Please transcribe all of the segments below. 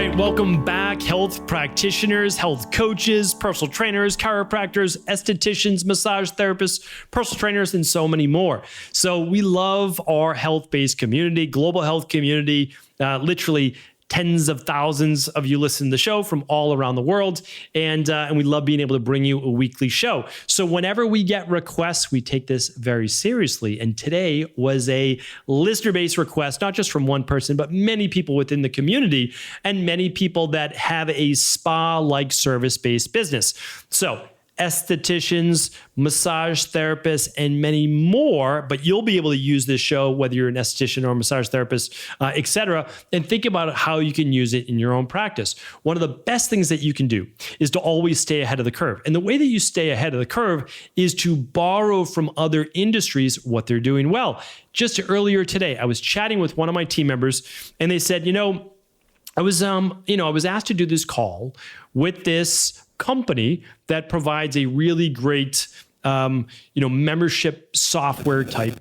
right, welcome back, health practitioners, health coaches, personal trainers, chiropractors, estheticians, massage therapists, personal trainers, and so many more. So we love our health-based community, global health community, literally tens of thousands of you listen to the show from all around the world. And we love being able to bring you a weekly show. So whenever we get requests, we take this very seriously. And today was a listener-based request, not just from one person, but many people within the community and many people that have a spa-like service-based business. So estheticians, massage therapists, and many more, but you'll be able to use this show, whether you're an esthetician or a massage therapist, etc., and think about how you can use it in your own practice. One of the best things that you can do is to always stay ahead of the curve. And the way that you stay ahead of the curve is to borrow from other industries what they're doing well. Just earlier today, I was chatting with one of my team members, and they said, I was asked to do this call with this company that provides a really great, membership software type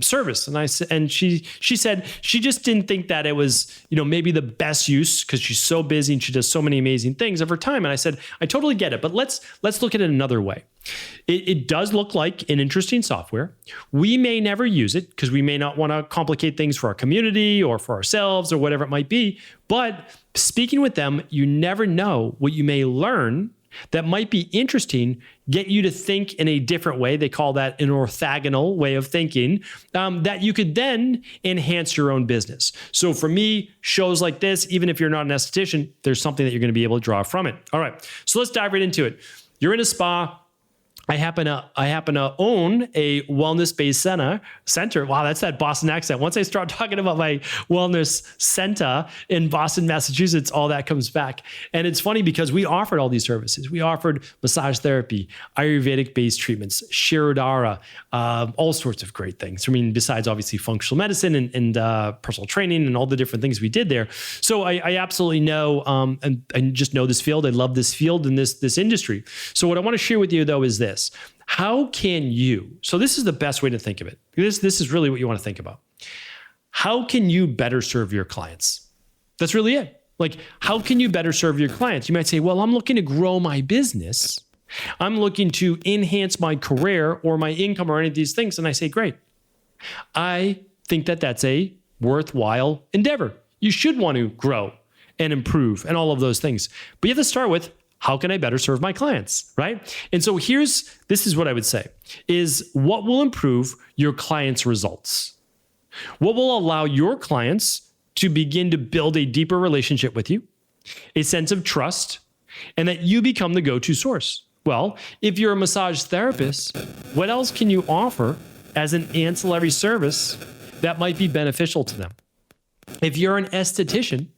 service. And she said she just didn't think that it was, maybe the best use because she's so busy and she does so many amazing things of her time. And I said, I totally get it, but let's look at it another way. It does look like an interesting software. We may never use it because we may not want to complicate things for our community or for ourselves or whatever it might be. But speaking with them, you never know what you may learn that might be interesting, get you to think in a different way. They call that an orthogonal way of thinking, that you could then enhance your own business. So for me, shows like this, even if you're not an esthetician, there's something that you're going to be able to draw from it. All right, so let's dive right into it. You're in a spa. I happen to own a wellness-based center. Wow, that's that Boston accent. Once I start talking about my wellness center in Boston, Massachusetts, all that comes back. And it's funny because we offered all these services. We offered massage therapy, Ayurvedic-based treatments, Shirodhara, all sorts of great things. I mean, besides obviously functional medicine and personal training and all the different things we did there. So I absolutely know and just know this field. I love this field and this industry. So what I want to share with you though is this. How can you, so this is the best way to think of it. This is really what you want to think about. How can you better serve your clients? That's really it. Like, how can you better serve your clients? You might say, well, I'm looking to grow my business. I'm looking to enhance my career or my income or any of these things. And I say, great. I think that that's a worthwhile endeavor. You should want to grow and improve and all of those things. But you have to start with, how can I better serve my clients, right? And so this is what I would say, is what will improve your clients' results? What will allow your clients to begin to build a deeper relationship with you, a sense of trust, and that you become the go-to source? Well, if you're a massage therapist, what else can you offer as an ancillary service that might be beneficial to them? If you're an esthetician,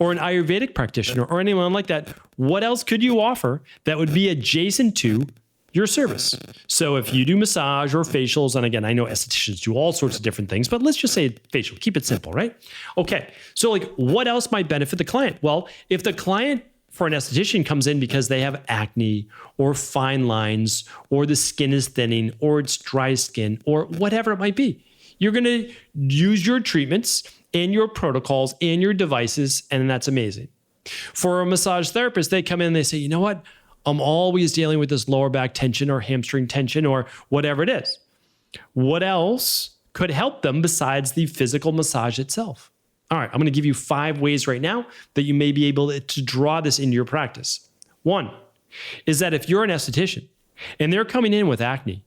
or an Ayurvedic practitioner or anyone like that, what else could you offer that would be adjacent to your service? So if you do massage or facials, and again, I know estheticians do all sorts of different things, but let's just say facial, keep it simple, right? Okay, so like what else might benefit the client? Well, if the client for an esthetician comes in because they have acne or fine lines or the skin is thinning or it's dry skin or whatever it might be, you're going to use your treatments and your protocols and your devices, and that's amazing. For a massage therapist, they come in and they say, you know what? I'm always dealing with this lower back tension or hamstring tension or whatever it is. What else could help them besides the physical massage itself? All right, I'm going to give you 5 ways right now that you may be able to draw this into your practice. One is that if you're an esthetician and they're coming in with acne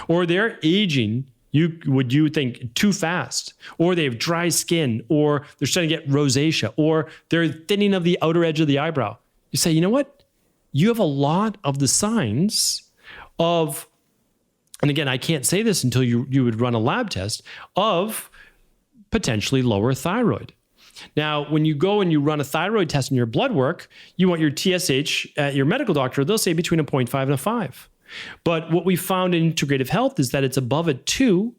or they're aging you think too fast, or they have dry skin, or they're starting to get rosacea, or they're thinning of the outer edge of the eyebrow. You say, you know what? You have a lot of the signs of, and again, I can't say this until you would run a lab test, of potentially lower thyroid. Now, when you go and you run a thyroid test in your blood work, you want your TSH at your medical doctor, they'll say between a 0.5 and a 5. But what we found in integrative health is that it's above a 2,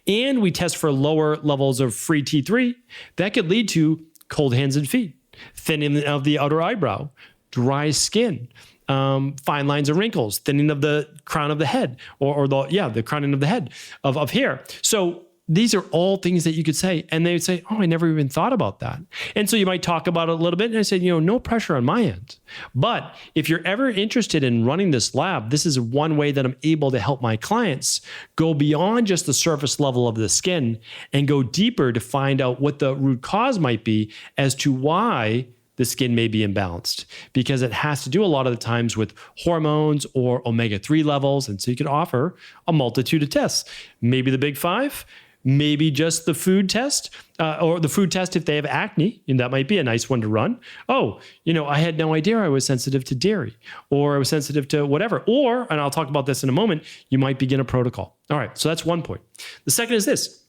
and we test for lower levels of free T3. That could lead to cold hands and feet, thinning of the outer eyebrow, dry skin, fine lines and wrinkles, thinning of the crown of the head, or the crowning of the head of hair. So these are all things that you could say. And they would say, oh, I never even thought about that. And so you might talk about it a little bit. And I said, no pressure on my end. But if you're ever interested in running this lab, this is one way that I'm able to help my clients go beyond just the surface level of the skin and go deeper to find out what the root cause might be as to why the skin may be imbalanced, because it has to do a lot of the times with hormones or omega-3 levels. And so you can offer a multitude of tests, maybe the big 5, maybe just the food test, or the food test if they have acne, and that might be a nice one to run. Oh, I had no idea I was sensitive to dairy, or I was sensitive to whatever. Or, and I'll talk about this in a moment, you might begin a protocol. All right, so that's one point. The second is this.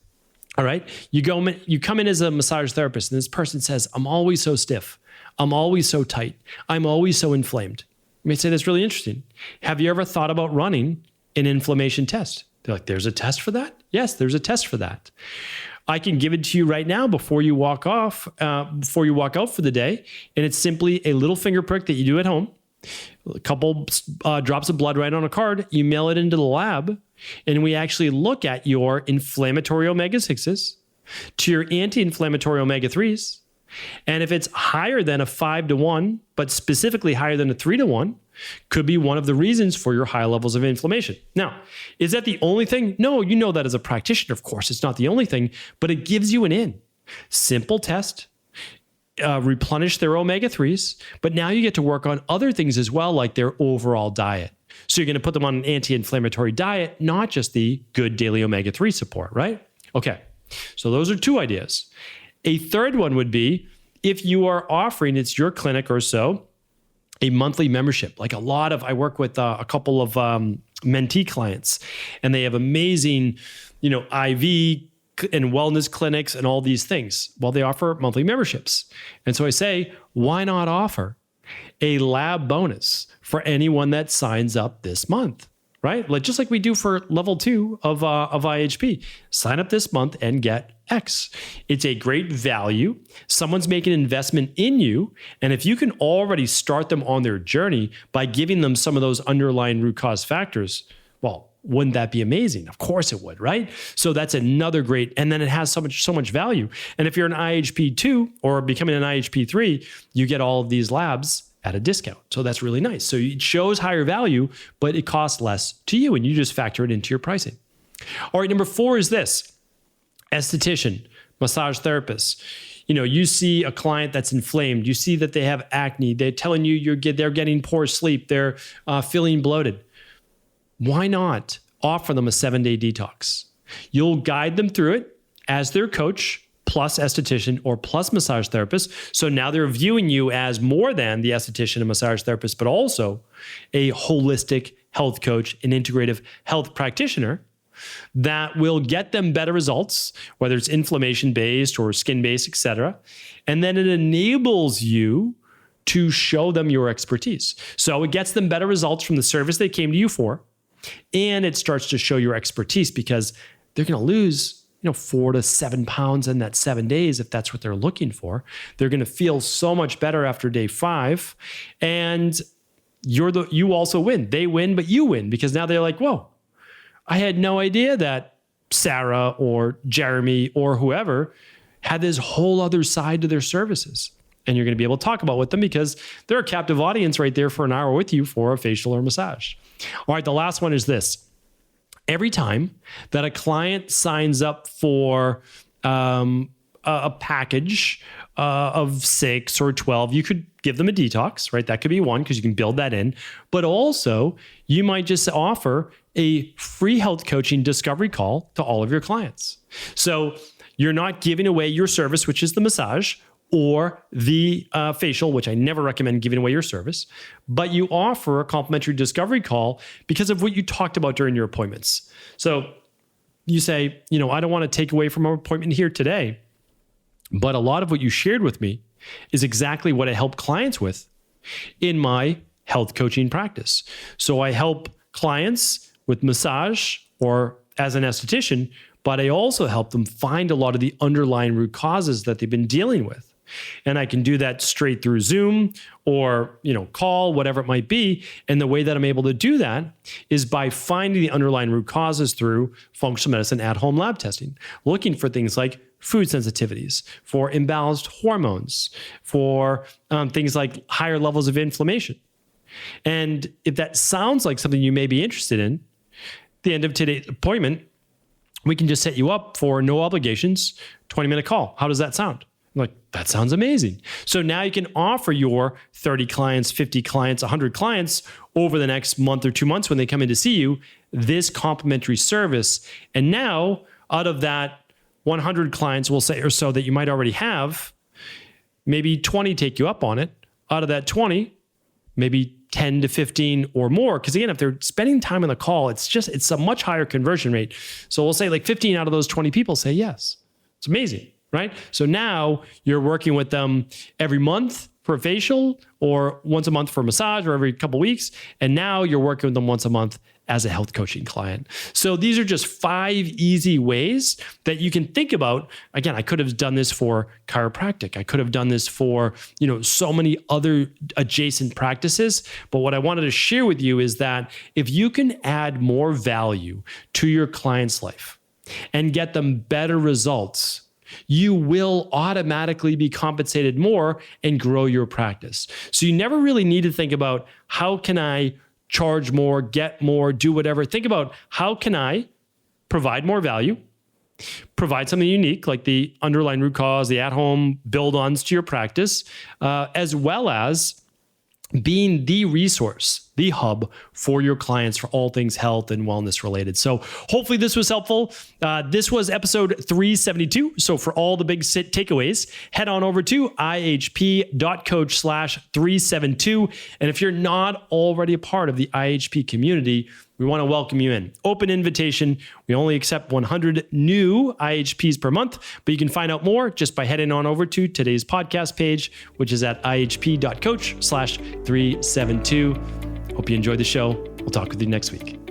All right, you come in as a massage therapist, and this person says, I'm always so stiff. I'm always so tight. I'm always so inflamed. You may say, that's really interesting. Have you ever thought about running an inflammation test? They're like, there's a test for that? Yes, there's a test for that. I can give it to you right now before you walk out for the day. And it's simply a little finger prick that you do at home, a couple drops of blood right on a card. You mail it into the lab, and we actually look at your inflammatory omega-6s to your anti-inflammatory omega-3s. And if it's higher than a 5-to-1, but specifically higher than a 3-to-1, could be one of the reasons for your high levels of inflammation. Now, is that the only thing? No, you know that as a practitioner, of course, it's not the only thing, but it gives you an in. Simple test, replenish their omega-3s, but now you get to work on other things as well, like their overall diet. So you're going to put them on an anti-inflammatory diet, not just the good daily omega-3 support, right? Okay, so those are 2 ideas. A third one would be if you are offering, it's your clinic or so, a monthly membership. Like I work with a couple of mentee clients, and they have amazing, IV and wellness clinics and all these things. Well, they offer monthly memberships. And so I say, why not offer a lab bonus for anyone that signs up this month? Right? Just like we do for level 2 of IHP. Sign up this month and get X. It's a great value. Someone's making an investment in you. And if you can already start them on their journey by giving them some of those underlying root cause factors, well, wouldn't that be amazing? Of course it would, right? So that's another great, and then it has so much value. And if you're an IHP 2 or becoming an IHP 3, you get all of these labs at a discount. So that's really nice. So it shows higher value, but it costs less to you, and you just factor it into your pricing. All right, number 4 is this. Esthetician, massage therapist. You see a client that's inflamed. You see that they have acne. They're telling you they're getting poor sleep. They're feeling bloated. Why not offer them a 7-day detox? You'll guide them through it as their coach, plus esthetician or plus massage therapist. So now they're viewing you as more than the esthetician and massage therapist, but also a holistic health coach, an integrative health practitioner that will get them better results, whether it's inflammation-based or skin-based, etc. And then it enables you to show them your expertise. So it gets them better results from the service they came to you for, and it starts to show your expertise because they're going to lose 4 to 7 pounds in that 7 days, if that's what they're looking for. They're going to feel so much better after day 5. And you also win. They win, but you win, because now they're like, whoa, I had no idea that Sarah or Jeremy or whoever had this whole other side to their services. And you're going to be able to talk about with them because they're a captive audience right there for an hour with you for a facial or massage. All right, the last one is this. Every time that a client signs up for a package of 6 or 12, you could give them a detox, right? That could be one because you can build that in. But also, you might just offer a free health coaching discovery call to all of your clients. So you're not giving away your service, which is the massage, or the facial, which I never recommend giving away your service, but you offer a complimentary discovery call because of what you talked about during your appointments. So you say, I don't want to take away from our appointment here today, but a lot of what you shared with me is exactly what I help clients with in my health coaching practice. So I help clients with massage or as an esthetician, but I also help them find a lot of the underlying root causes that they've been dealing with. And I can do that straight through Zoom or, call, whatever it might be. And the way that I'm able to do that is by finding the underlying root causes through functional medicine at-home lab testing, looking for things like food sensitivities, for imbalanced hormones, for things like higher levels of inflammation. And if that sounds like something you may be interested in, at the end of today's appointment, we can just set you up for no obligations, 20-minute call. How does that sound? I'm like, that sounds amazing. So now you can offer your 30 clients, 50 clients, 100 clients over the next month or 2 months when they come in to see you, this complimentary service. And now out of that 100 clients, we'll say, or so that you might already have, maybe 20 take you up on it. Out of that 20, maybe 10 to 15 or more. Because again, if they're spending time on the call, it's a much higher conversion rate. So we'll say like 15 out of those 20 people say yes. It's amazing, right? So now you're working with them every month for a facial or once a month for a massage or every couple of weeks. And now you're working with them once a month as a health coaching client. So these are just 5 easy ways that you can think about. Again, I could have done this for chiropractic. I could have done this for, so many other adjacent practices. But what I wanted to share with you is that if you can add more value to your client's life and get them better results, you will automatically be compensated more and grow your practice. So you never really need to think about how can I charge more, get more, do whatever. Think about how can I provide more value, provide something unique like the underlying root cause, the at-home build-ons to your practice, as well as being the resource, the hub for your clients for all things health and wellness related. So hopefully this was helpful. This was episode 372. So for all the big takeaways, head on over to ihp.coach/372. And if you're not already a part of the IHP community, we want to welcome you in. Open invitation. We only accept 100 new IHPs per month, but you can find out more just by heading on over to today's podcast page, which is at ihp.coach/372. Hope you enjoyed the show. We'll talk with you next week.